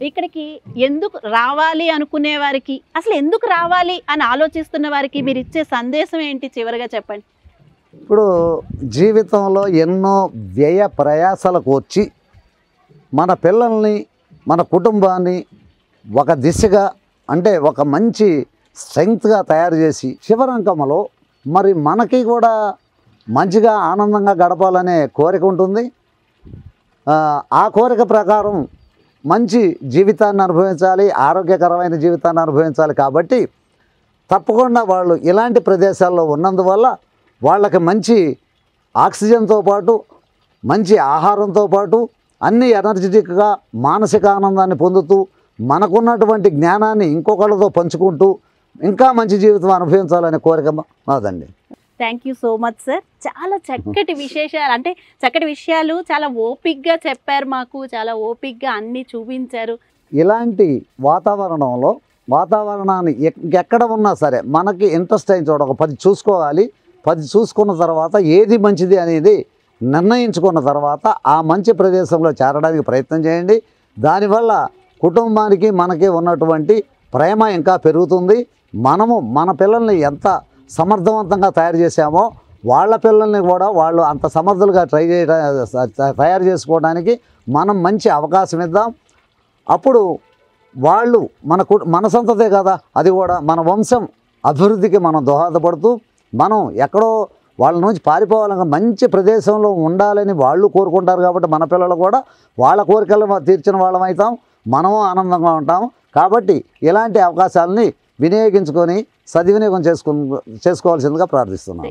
ఇక్కడికి ఎందుకు రావాలి అనుకునే వారికి, అసలు ఎందుకు రావాలి అని ఆలోచిస్తున్న వారికి మీరు ఇచ్చే సందేశం ఏంటి చివరిగా చెప్పండి? ఇప్పుడు జీవితంలో ఎన్నో వ్యయ ప్రయాసాలకు వచ్చి మన పిల్లల్ని మన కుటుంబాన్ని ఒక దిశగా అంటే ఒక మంచి స్ట్రెంగ్త్గా తయారు చేసి చివరంకమలో మరి మనకి కూడా మంచిగా ఆనందంగా గడపాలనే కోరిక ఉంటుంది. ఆ కోరిక ప్రకారం మంచి జీవితాన్ని అనుభవించాలి, ఆరోగ్యకరమైన జీవితాన్ని అనుభవించాలి. కాబట్టి తప్పకుండా వాళ్ళు ఇలాంటి ప్రదేశాల్లో ఉన్నందువల్ల వాళ్ళకి మంచి ఆక్సిజన్తో పాటు మంచి ఆహారంతో పాటు అన్ని ఎనర్జెటిక్గా మానసిక ఆనందాన్ని పొందుతూ మనకున్నటువంటి జ్ఞానాన్ని ఇంకొకళ్ళతో పంచుకుంటూ ఇంకా మంచి జీవితం అనుభవించాలనే కోరిక నాదండి. Thank you so much sir. చాలా చక్కటి విశేషాలు, అంటే చక్కటి విషయాలు చాలా ఓపిక్గా చెప్పారు, మాకు చాలా ఓపిక్గా అన్నీ చూపించారు. ఇలాంటి వాతావరణంలో వాతావరణాన్ని ఎక్కడ ఉన్నా సరే మనకి ఇంట్రెస్ట్ అయిన చోట ఒక 10 చూసుకోవాలి. 10 చూసుకున్న తర్వాత ఏది మంచిది అనేది నిర్ణయించుకున్న తర్వాత ఆ మంచి ప్రదేశంలో చేరడానికి ప్రయత్నం చేయండి. దానివల్ల కుటుంబానికి మనకి ఉన్నటువంటి ప్రేమ ఇంకా పెరుగుతుంది. మనము మన పిల్లల్ని ఎంత సమర్థవంతంగా తయారు చేశామో వాళ్ళ పిల్లల్ని కూడా వాళ్ళు అంత సమర్థులుగా తయారు చేసుకోవడానికి మనం మంచి అవకాశం ఇద్దాం. అప్పుడు వాళ్ళు మన సంతతే కదా, అది కూడా మన వంశం అభివృద్ధికి మనం దోహదపడుతూ మనం ఎక్కడో వాళ్ళ నుంచి పారిపోవాలని మంచి ప్రదేశంలో ఉండాలని వాళ్ళు కోరుకుంటారు. కాబట్టి మన పిల్లలు కూడా వాళ్ళ కోరికలు తీర్చిన వాళ్ళం అవుతాం, మనము ఆనందంగా ఉంటాం. కాబట్టి ఇలాంటి అవకాశాలని వినియోగించుకొని సద్వినియోగం చేసుకోవాల్సిందిగా ప్రార్థిస్తున్నాం.